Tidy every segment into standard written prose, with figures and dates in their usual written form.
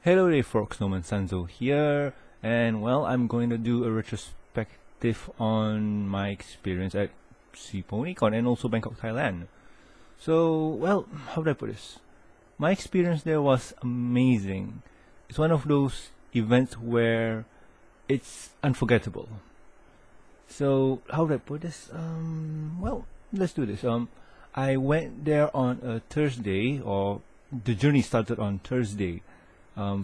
Hello there folks, Norman Sanzo here, and well, I'm going to do a retrospective on my experience at SEAPony Con and also Bangkok, Thailand. So, well, how do I put this? My experience there was amazing. It's one of those events where it's unforgettable. So, how do I put this? Well, let's do this. I went there on a Thursday, or the journey started on Thursday.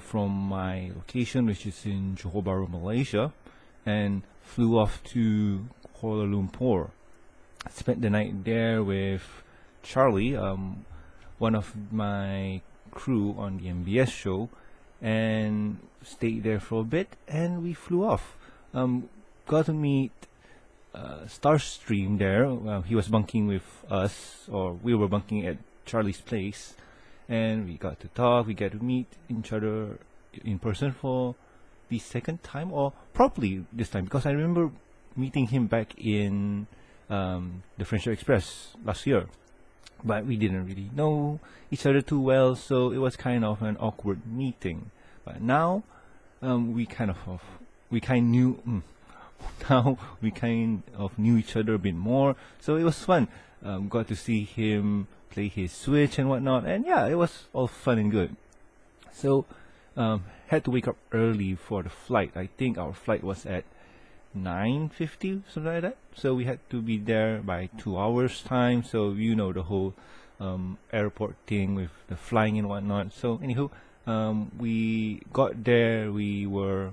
From my location, which is in Johor Bahru, Malaysia, and flew off to Kuala Lumpur. I spent the night there with Charlie, one of my crew on the MBS show, and stayed there for a bit, and we flew off. Got to meet Starstream there. He was bunking with us, or we were bunking at Charlie's place. And we got to talk, we got to meet each other in person for the second time, or probably this time, because I remember meeting him back in the Friendship Express last year. But we didn't really know each other too well, so it was kind of an awkward meeting. But now, we kind of knew each other a bit more, so it was fun. Got to see him play his Switch and whatnot, and yeah, it was all fun and good. So, had to wake up early for the flight. I think our flight was at 9:50, something like that. So we had to be there by 2 hours time. So you know the whole airport thing with the flying and whatnot. So anywho, we got there. We were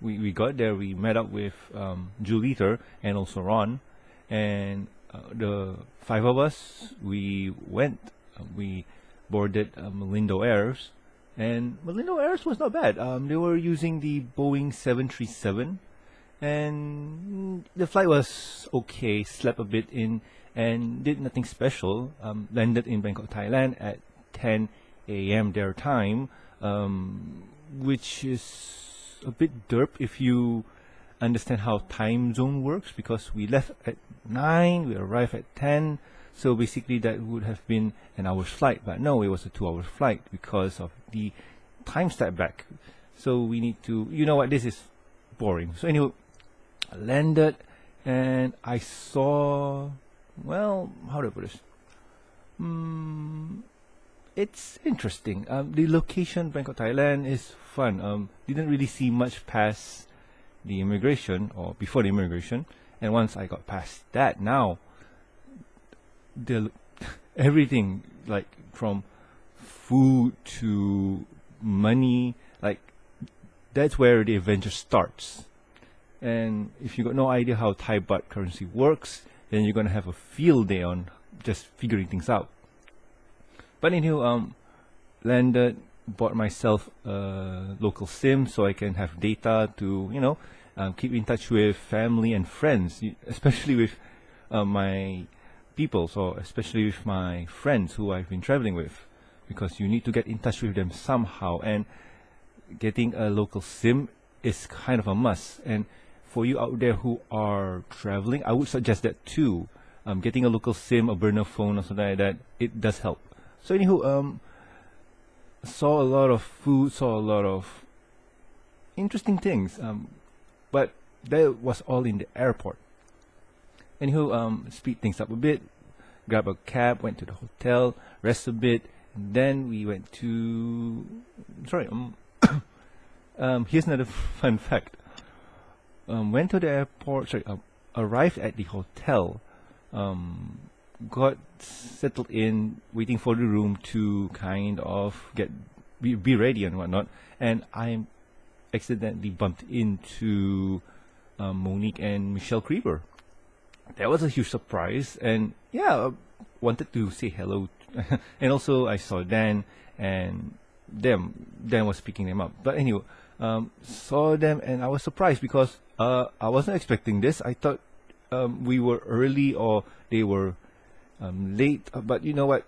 we got there. We met up with Jewel Eater and also Ron, and the five of us, we boarded Malindo Airs, and Malindo Airs was not bad. They were using the Boeing 737, and the flight was okay. Slept a bit in and did nothing special. Landed in Bangkok, Thailand at 10 a.m. their time, which is a bit derp if you understand how time zone works, because we left at 9, we arrived at 10, so basically that would have been an hour's flight, but no, it was a 2-hour flight because of the time step back. So we need to, you know what, this is boring. So anyway, I landed and I saw, well, how do I put this? It's interesting. The location, Bangkok, Thailand, is fun. Didn't really see much past the immigration, or before the immigration, and once I got past that, now everything, like from food to money, like that's where the adventure starts. And if you got no idea how Thai baht currency works, then you're gonna have a field day on just figuring things out. But anywho, landed, bought myself a local SIM so I can have data to, keep in touch with family and friends, especially with my people, so especially with my friends who I've been traveling with, because you need to get in touch with them somehow, and getting a local SIM is kind of a must. And for you out there who are traveling, I would suggest that too. Getting a local SIM, a burner phone or something like that, it does help. So anywho, saw a lot of food, saw a lot of interesting things, but that was all in the airport. Anywho, speed things up a bit, grab a cab, went to the hotel, rest a bit, and then we went to, here's another fun fact. Went to the airport, arrived at the hotel, got settled in, waiting for the room to kind of be ready and whatnot, and I accidentally bumped into Monique and Michelle Creber. That was a huge surprise, and yeah, wanted to say hello. And also I saw Dan, and Dan was picking them up. But anyway, saw them, and I was surprised because I wasn't expecting this. I thought we were early or they were late, but you know what,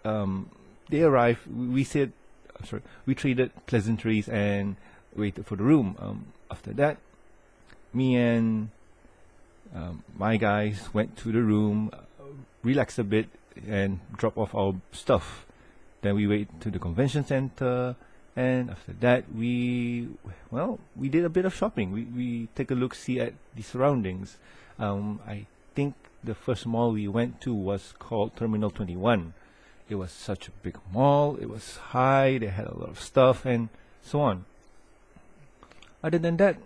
they arrived, we traded pleasantries and waited for the room. After that, me and my guys went to the room, relaxed a bit, and drop off our stuff. Then we went to the convention center, and after that we did a bit of shopping. We take a look, see at the surroundings. I think the first mall we went to was called Terminal 21. It was such a big mall. It was high. They had a lot of stuff and so on. Other than that,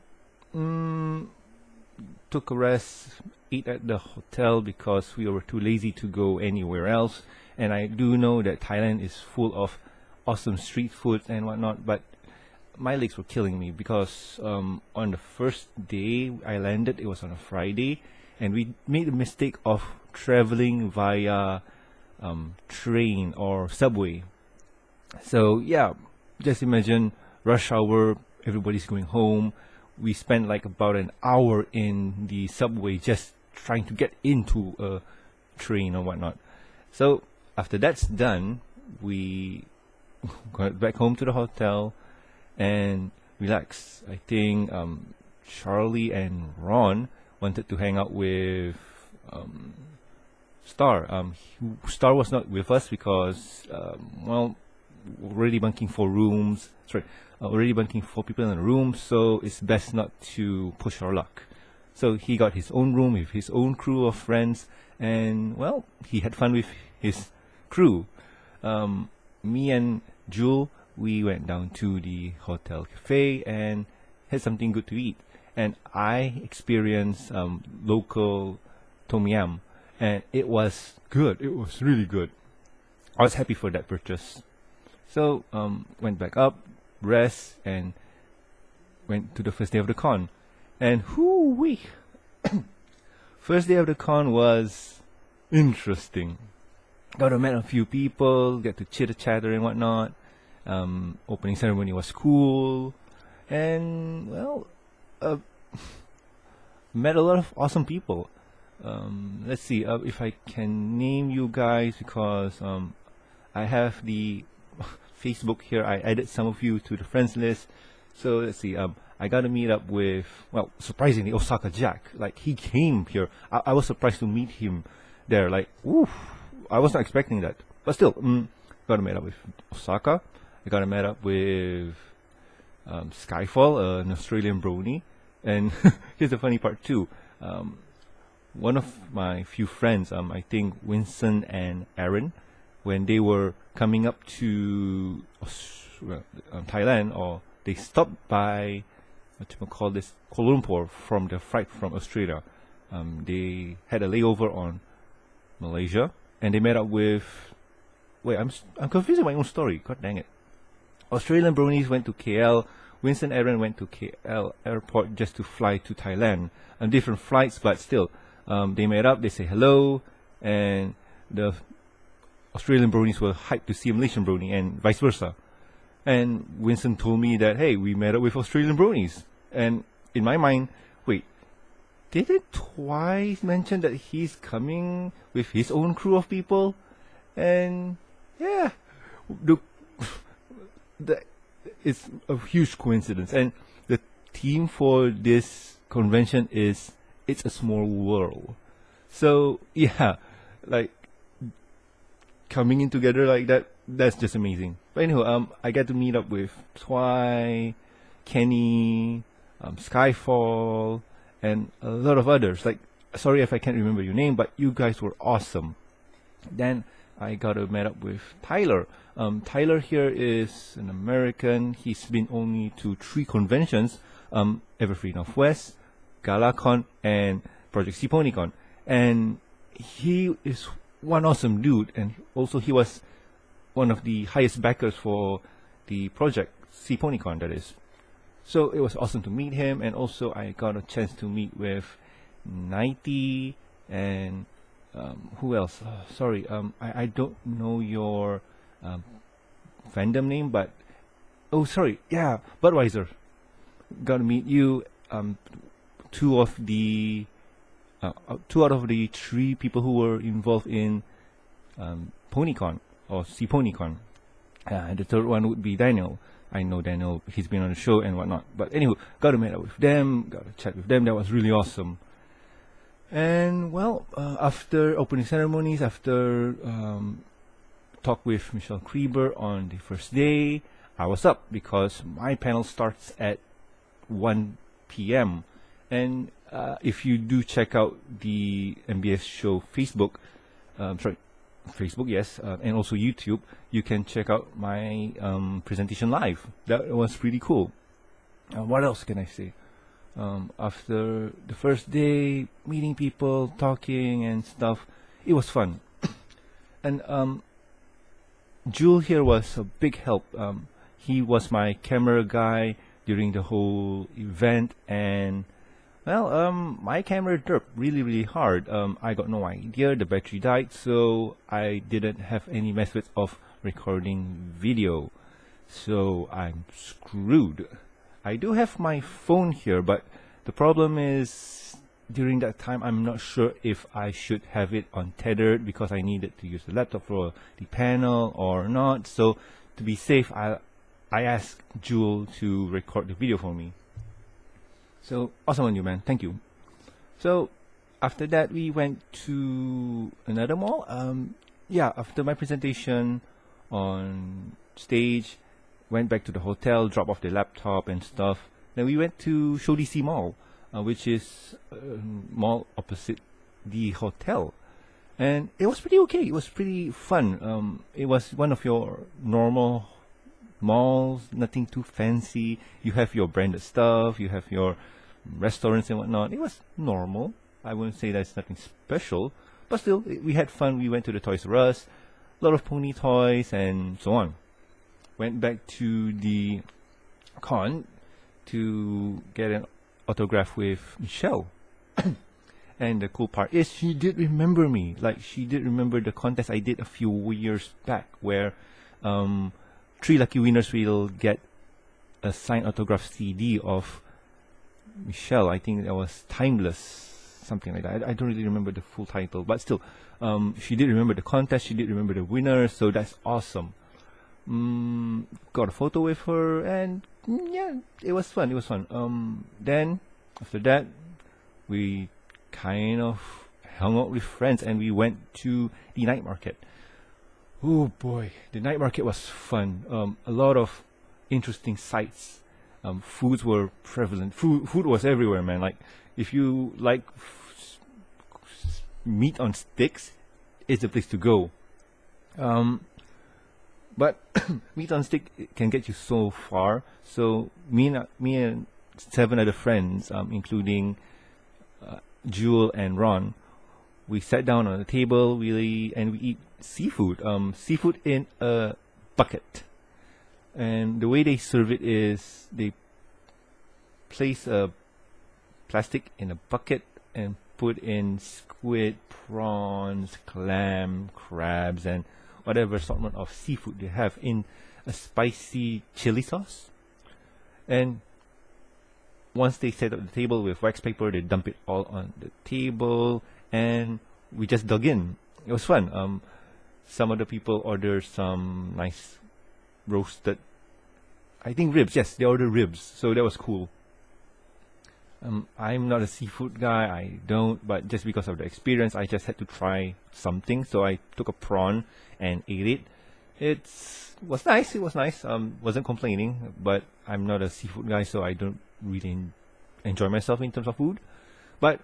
took a rest, ate at the hotel because we were too lazy to go anywhere else. And I do know that Thailand is full of awesome street food and whatnot, but my legs were killing me because on the first day I landed, it was on a Friday, and we made the mistake of traveling via train or subway. So yeah, just imagine rush hour, everybody's going home. We spent like about an hour in the subway just trying to get into a train or whatnot. So after that's done, we got back home to the hotel and relax. I think Charlie and Ron wanted to hang out with Star. Star was not with us because already bunking for rooms. Already bunking for people in the room, so it's best not to push our luck. So he got his own room with his own crew of friends, and well, he had fun with his crew. Me and Jewel, we went down to the hotel cafe and had something good to eat. And I experienced local tom yum, and it was good. It was really good. I was happy for that purchase. So went back up, rest, and went to the first day of the con. And whoo-wee! First day of the con was interesting. Got to meet a few people, get to chitter-chatter and whatnot. Opening ceremony was cool. And, well, met a lot of awesome people. Let's see if I can name you guys, because I have the Facebook here. I added some of you to the friends list. So let's see. I got to meet up with, well, surprisingly, Osaka Jack. Like, he came here. I was surprised to meet him there. Like, oof, I was not expecting that. But still, got to meet up with Osaka. I got to meet up with Skyfall, an Australian brony. And here's the funny part too. One of my few friends, I think Winston and Aaron, when they were coming up to Thailand, or they stopped by Kuala Lumpur from the flight from Australia. They had a layover on Malaysia, and they met up with. Wait, I'm confusing my own story. God dang it! Australian bronies went to KL. Winston and Aaron went to KL airport just to fly to Thailand. On different flights, but still, they met up. They say hello, and the Australian bronies were hyped to see a Malaysian brony, and vice versa. And Winston told me that, hey, we met up with Australian bronies. And in my mind, wait, did it twice mention that he's coming with his own crew of people? And yeah, it's a huge coincidence. And the theme for this convention is It's a Small World. So yeah, like coming in together like that, that's just amazing. But anyhow, I get to meet up with Twy, Kenny, Skyfall, and a lot of others. Like, sorry if I can't remember your name, but you guys were awesome. Then I got to meet up with Tyler. Tyler here is an American. He's been only to 3 conventions, Everfree Northwest, GalaCon, and Project SEAPony Con. And he is one awesome dude, and also he was one of the highest backers for the Project SEAPony Con, that is. So it was awesome to meet him, and also I got a chance to meet with Nighty and who else? Sorry, I don't know your fandom name, but sorry, yeah, Budweiser. Got to meet you. Two out of the 3 people who were involved in PonyCon or SEAPony Con. And the third one would be Daniel. I know Daniel, he's been on the show and whatnot. But anyway, got to meet up with them, got to chat with them. That was really awesome. And well, after opening ceremonies, after talk with Michelle Creber on the first day. I was up because my panel starts at 1 p.m. And if you do check out the MBS show Facebook, yes, and also YouTube, you can check out my presentation live. That was pretty cool. What else can I say? After the first day, meeting people, talking and stuff, it was fun. And Jewel here was a big help. He was my camera guy during the whole event, and well, my camera derped really hard. I got no idea, the battery died, so I didn't have any methods of recording video. So I'm screwed. I do have my phone here, but the problem is during that time I'm not sure if I should have it untethered because I needed to use the laptop for the panel or not. So to be safe, I asked Jewel to record the video for me. So awesome on you, man. Thank you. So after that, we went to another mall. After my presentation on stage, went back to the hotel, dropped off the laptop and stuff. Then we went to Show DC Mall, which is a mall opposite the hotel. And it was pretty okay. It was pretty fun. It was one of your normal malls, nothing too fancy. You have your branded stuff, you have your restaurants and whatnot. It was normal. I wouldn't say that's nothing special, but still, we had fun. We went to the Toys R Us, a lot of pony toys and so on. Went back to the con to get an autograph with Michelle. And the cool part is she did remember me. Like, she did remember the contest I did a few years back where 3 lucky winners will get a signed autograph CD of Michelle. I think that was Timeless, something like that. I don't really remember the full title, but still, she did remember the contest. She did remember the winner, so that's awesome. Got a photo with her, and yeah, it was fun. Then after that, we kind of hung out with friends, and we went to the night market. Oh boy, the night market was fun. A lot of interesting sights. Foods were prevalent. Food was everywhere, man. Like, if you like meat on sticks, it's the place to go. But meat on stick can get you so far. So me and 7 other friends, including Jewel and Ron, we sat down on a table and we eat seafood. Seafood in a bucket. And the way they serve it is they place a plastic in a bucket and put in squid, prawns, clam, crabs, and whatever assortment of seafood they have in a spicy chili sauce. And once they set up the table with wax paper, they dump it all on the table, and we just dug in. It was fun. Some other people ordered some nice roasted, I think ribs. Yes, they ordered ribs, so that was cool. I'm not a seafood guy, I don't, but just because of the experience, I just had to try something. So I took a prawn and ate it. It was nice. Wasn't complaining, but I'm not a seafood guy, so I don't really enjoy myself in terms of food. But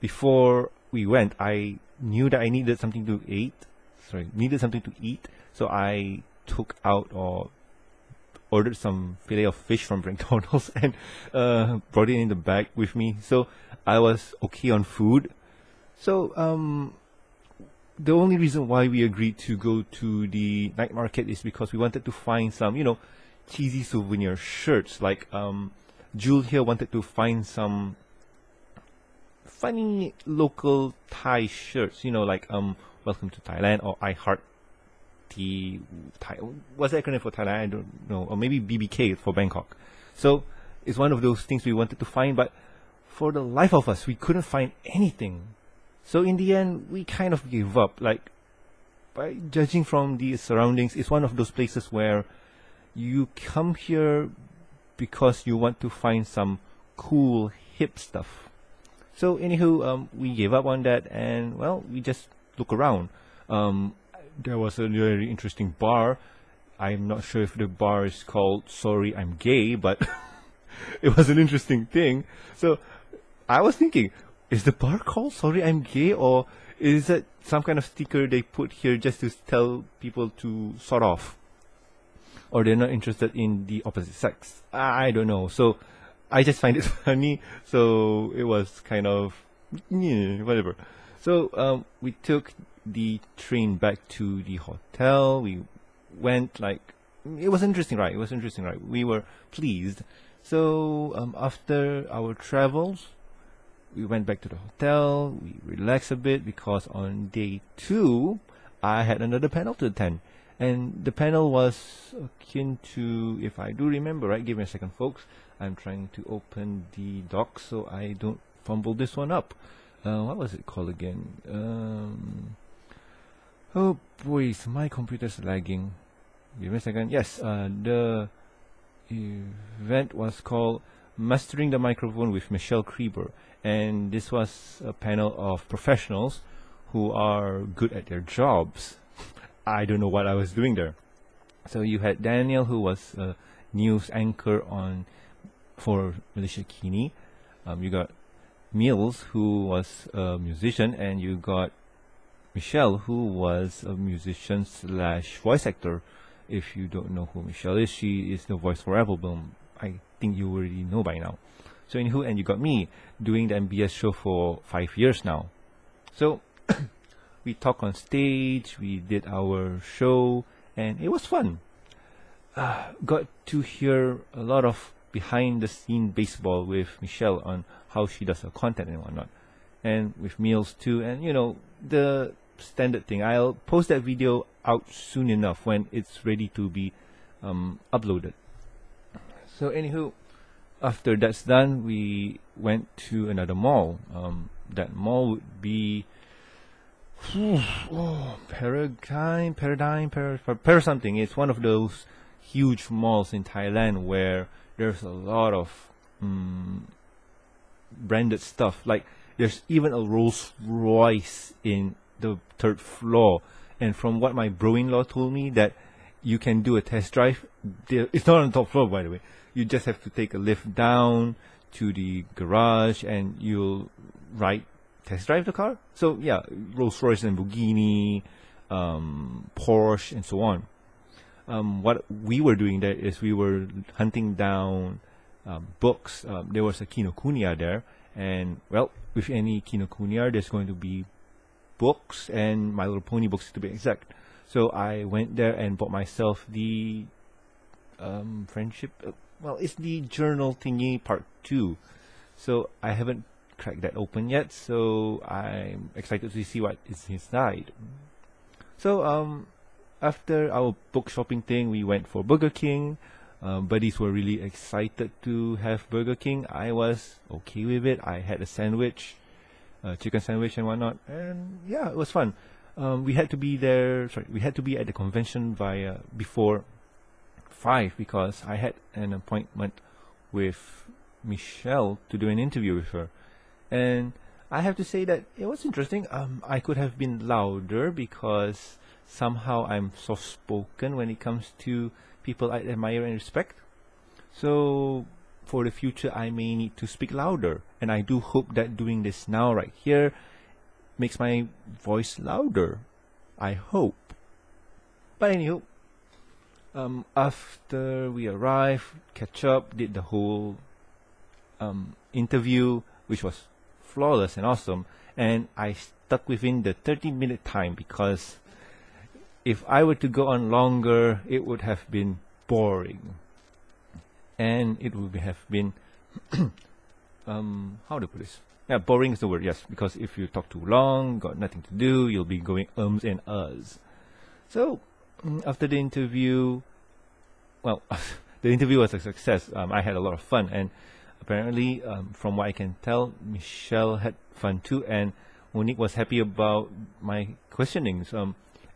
before we went, I knew that I needed something to eat. So I took out or ordered some fillet of fish from McDonald's and brought it in the bag with me. So I was okay on food. So the only reason why we agreed to go to the night market is because we wanted to find some, cheesy souvenir shirts. Like Jewel here wanted to find some funny local Thai shirts, like Welcome to Thailand or I Heart what's the acronym for Thailand? I don't know. Or maybe BBK for Bangkok. So it's one of those things we wanted to find, but for the life of us, we couldn't find anything. So in the end, we kind of gave up. Like, by judging from the surroundings, it's one of those places where you come here because you want to find some cool, hip stuff. So anywho, we gave up on that, and well, we just look around. there was a very interesting bar. I'm not sure if the bar is called Sorry I'm Gay, but it was an interesting thing. So I was thinking, is the bar called Sorry I'm Gay, or is it some kind of sticker they put here just to tell people to sort off? Or they're not interested in the opposite sex? I don't know. So I just find it funny. So it was kind of, whatever. So we took the train back to the hotel. We went it was interesting, right? It was interesting, right? We were pleased. So after our travels, we went back to the hotel. We relaxed a bit because on day 2, I had another panel to attend. And the panel was akin to, if I do remember, right? Give me a second, folks. I'm trying to open the doc so I don't fumble this one up. What was it called again? Oh boy, my computer's lagging. Give me a second. Yes, the event was called Mastering the Microphone with Michelle Creber. And this was a panel of professionals who are good at their jobs. I don't know what I was doing there. So you had Daniel, who was a news anchor for Malaysia Kini. You got Mills, who was a musician, and you got Michelle, who was a musician / voice actor. If you don't know who Michelle is, she is the voice for Applebloom. I think you already know by now. So anywho, and you got me doing the MBS show for 5 years now. So we talked on stage, we did our show, and it was fun. Got to hear a lot of behind the scene baseball with Michelle on how she does her content and whatnot, and with Meals too, and the standard thing. I'll post that video out soon enough when it's ready to be uploaded. So anywho, after that's done, we went to another mall. That mall would be Paradigm something. It's one of those huge malls in Thailand where there's a lot of branded stuff. Like there's even a Rolls Royce in the 3rd floor. And from what my bro-in-law told me, that you can do a test drive. It's not on the top floor, by the way. You just have to take a lift down to the garage and you'll test drive the car. So yeah, Rolls Royce, Lamborghini, Porsche, and so on. What we were doing there is we were hunting down books. There was a Kinokuniya there, and well, with any Kinokuniya, there's going to be books, and My Little Pony books to be exact. So I went there and bought myself the friendship. It's the journal thingy part 2. So I haven't cracked that open yet. So I'm excited to see what is inside. So after our book shopping thing, we went for Burger King. Buddies were really excited to have Burger King. I was okay with it. I had a sandwich, chicken sandwich and whatnot, and yeah, it was fun. We had to be there. We had to be at the convention before 5 because I had an appointment with Michelle to do an interview with her, and I have to say that it was interesting. I could have been louder because somehow I'm soft-spoken when it comes to people I admire and respect. So for the future, I may need to speak louder, and I do hope that doing this now right here makes my voice louder. I hope. But anywho, after we arrived, catch up, did the whole interview, which was flawless and awesome, and I stuck within the 30-minute time because if I were to go on longer, it would have been boring. And it would have been, how to put this? Yeah, boring is the word, yes. Because if you talk too long, got nothing to do, you'll be going ums and uhs. So, after the interview, the interview was a success. I had a lot of fun. And apparently, from what I can tell, Michelle had fun too. And Monique was happy about my questionings.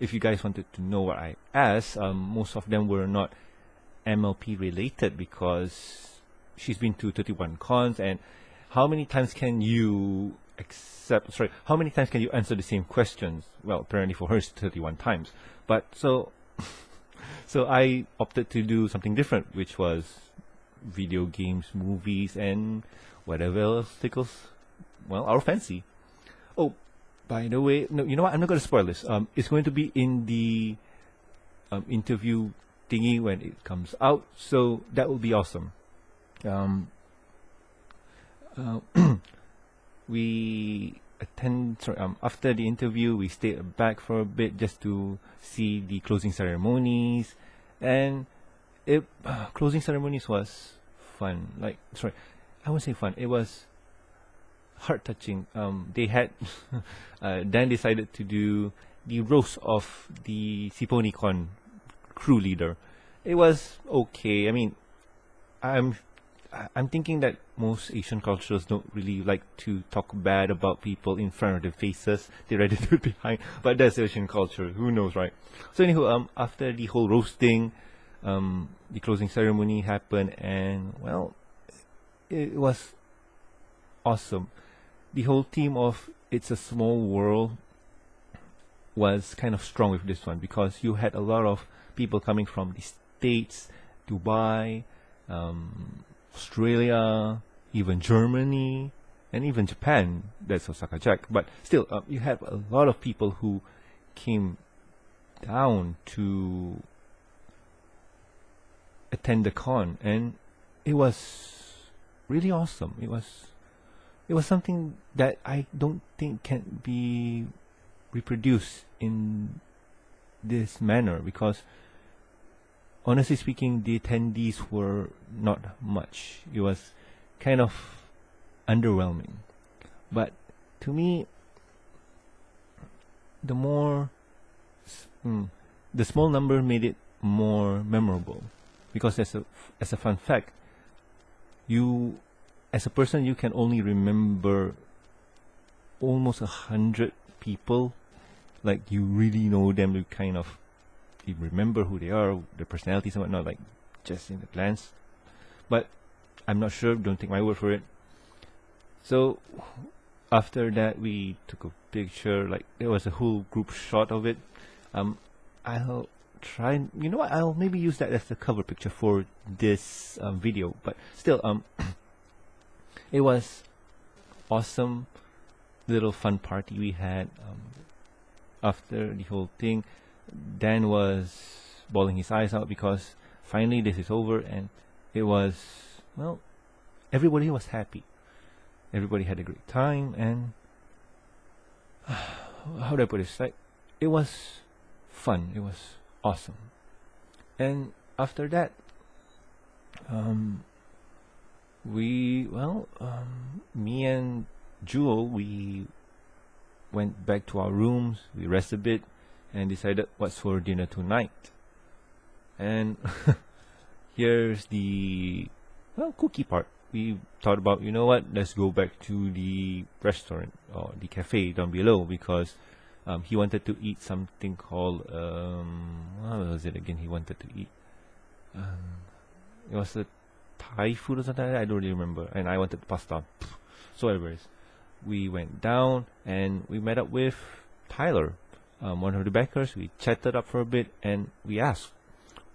If you guys wanted to know what I asked, most of them were not MLP related because she's been to 31 cons, and how many times can you how many times can you answer the same questions? Well, apparently for her it's 31 times. But so I opted to do something different, which was video games, movies, and whatever else tickles, well, our fancy. Oh, by the way, no, you know what? I'm not going to spoil this. It's going to be in the interview thingy when it comes out, so that will be awesome. We after the interview, we stayed back for a bit just to see the closing ceremonies, and closing ceremonies was fun. I won't say fun. It was heart touching. They had Dan decided to do the roast of the SEAPony Con crew leader. It was okay. I mean, I'm thinking that most Asian cultures don't really like to talk bad about people in front of their faces. They rather do it behind. But that's Asian culture. Who knows, right? So anywho, after the whole roasting, the closing ceremony happened, and well, it was awesome. The whole team of It's a Small World was kind of strong with this one, because you had a lot of people coming from the States, Dubai, Australia, even Germany, and even Japan. That's Osaka Jack. But still, you had a lot of people who came down to attend the con, and it was really awesome. It was something that I don't think can be reproduced in this manner, because honestly speaking, the attendees were not much. It was kind of underwhelming. But to me, the small number made it more memorable, because as a fun fact, you as a person, you can only remember almost 100 people. Like, you really know them, you remember who they are, their personalities and whatnot, like just in a glance. But I'm not sure, don't take my word for it. So after that, we took a picture, like there was a whole group shot of it. I'll try, you know what, I'll maybe use that as the cover picture for this video. But still, it was awesome little fun party we had. After the whole thing, Dan was bawling his eyes out because finally this is over, and it was, well, everybody was happy. Everybody had a great time, and how do I put this? Like, it was fun. It was awesome. And after that, me and Jewel, we went back to our rooms, we rested a bit, and decided what's for dinner tonight. And here's the cookie part. We thought about, you know what, let's go back to the restaurant or the cafe down below, because he wanted to eat something called what was it again he wanted to eat? It was a Thai food or something like that, I don't really remember. And I wanted pasta. So anyways, we went down and we met up with Tyler, one of the backers. We chatted up for a bit, and we asked,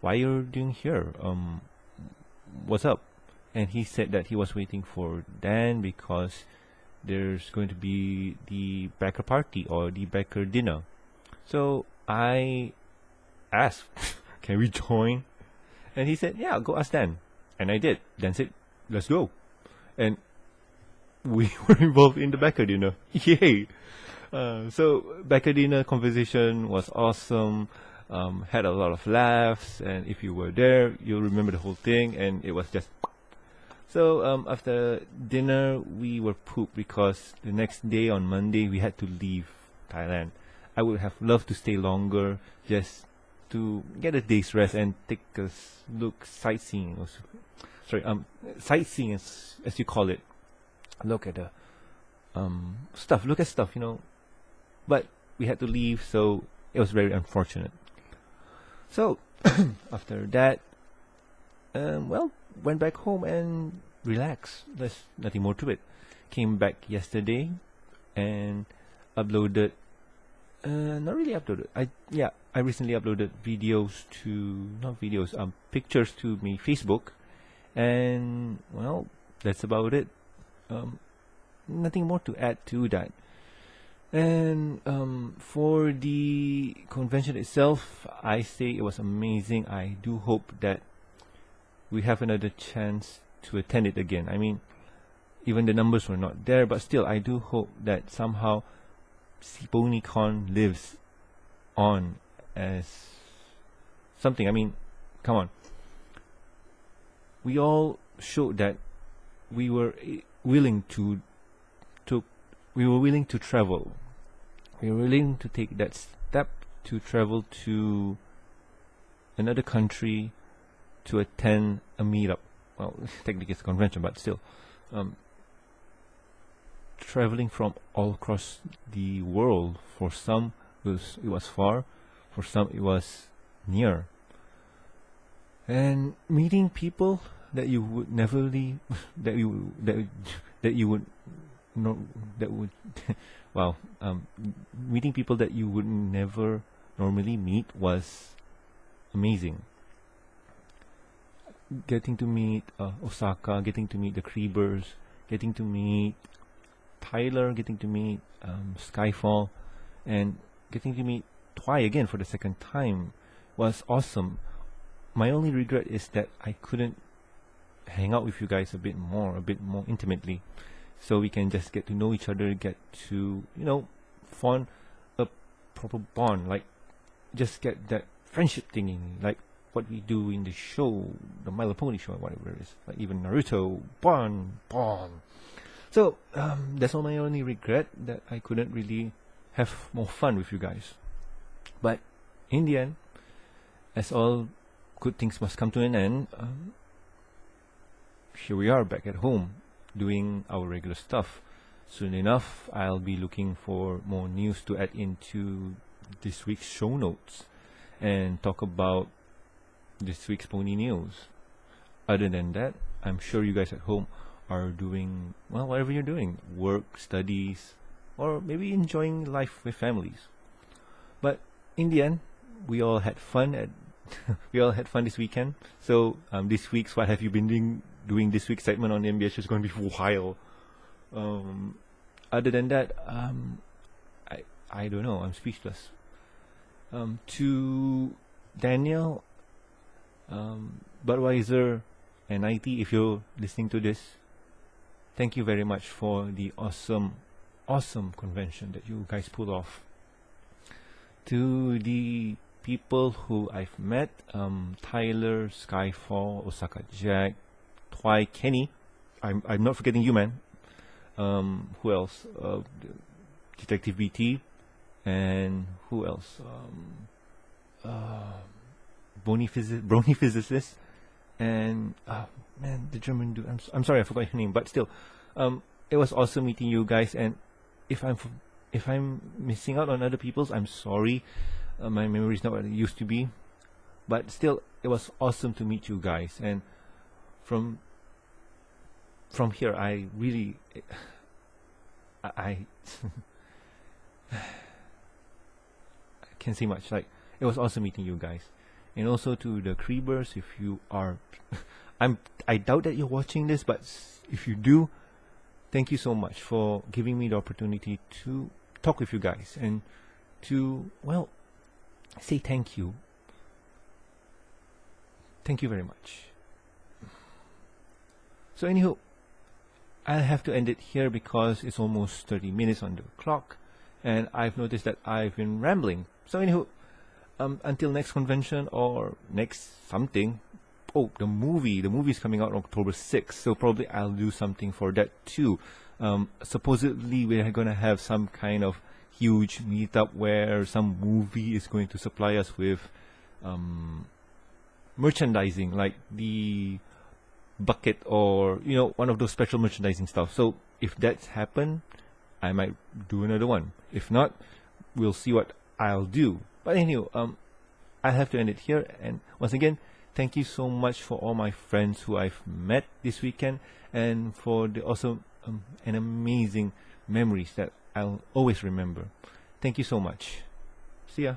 why you're doing here? What's up? And he said that he was waiting for Dan because there's going to be the backer party or the backer dinner. So I asked, can we join? And he said, yeah, go ask Dan. And I did. Dan said, let's go. And we were involved in the backer dinner. Yay! So backer dinner conversation was awesome. Had a lot of laughs, and if you were there, you'll remember the whole thing. And it was just so. After dinner, we were pooped because the next day on Monday we had to leave Thailand. I would have loved to stay longer, just to get a day's rest and take a look sightseeing. Sightseeing as you call it. Look at the stuff. Look at stuff, you know. But we had to leave, so it was very unfortunate. So after that, went back home and relaxed. There's nothing more to it. Came back yesterday, and uploaded. Not really uploaded. I recently uploaded pictures to my Facebook, and well, that's about it. Nothing more to add to that. And for the convention itself, I say it was amazing. I do hope that we have another chance to attend it again. I mean, even the numbers were not there, but still, I do hope that somehow SEAPony Con lives on as something. I mean, come on. We all showed that we were willing to travel. We were willing to take that step to travel to another country to attend a meetup. Well, technically it's a convention, but still. Traveling from all across the world. For some it was far, for some it was near. And meeting people that you would never leave, that you would no that would wow, meeting people that you would never normally meet was amazing. Getting to meet Osaka, getting to meet the Crebers, getting to meet Tyler, getting to meet Skyfall, and getting to meet Twy again for the second time was awesome. My only regret is that I couldn't hang out with you guys a bit more intimately, so we can just get to know each other, get to, form a proper bond, like just get that friendship thingy, like what we do in the show, the My Little Pony show, whatever it is, like even Naruto, bond. So that's all my only regret, that I couldn't really have more fun with you guys. But in the end, as all good things must come to an end, here we are back at home doing our regular stuff. Soon enough, I'll be looking for more news to add into this week's show notes and talk about this week's pony news. Other than that, I'm sure you guys at home are doing, well, whatever you're doing, work, studies, or maybe enjoying life with families. But in the end, we all had fun this weekend. So this week's What Have You Been Doing This Week segment on the MBS is going to be wild. Other than that, I don't know, I'm speechless. To Daniel, Budweiser, and IT, if you're listening to this, thank you very much for the awesome convention that you guys pulled off. To the people who I've met, Tyler, Skyfall, Osaka Jack, Twy, Kenny, I'm not forgetting you, man. Who else? Detective BT, and who else? Brony Physicist, and man, the German dude. I'm sorry, I forgot your name, but still, it was awesome meeting you guys. And if I'm missing out on other people's, I'm sorry. My memory is not what it used to be, but still, it was awesome to meet you guys. And from here, I really, I can't say much. Like, it was awesome meeting you guys. And also to the Crebers, if you are, I doubt that you're watching this, but if you do, thank you so much for giving me the opportunity to talk with you guys and to, well, say thank you. Thank you very much. So anywho, I'll have to end it here because it's almost 30 minutes on the clock, and I've noticed that I've been rambling. So anywho, until next convention or next something. Oh, the movie's coming out on October 6th, so probably I'll do something for that too. Supposedly we're gonna have some kind of huge meetup where some movie is going to supply us with merchandising, like the bucket or one of those special merchandising stuff. So if that's happened, I might do another one. If not, we'll see what I'll do. But anyway, I have to end it here. And once again, thank you so much for all my friends who I've met this weekend, and for the awesome and amazing memories that I'll always remember. Thank you so much. See ya.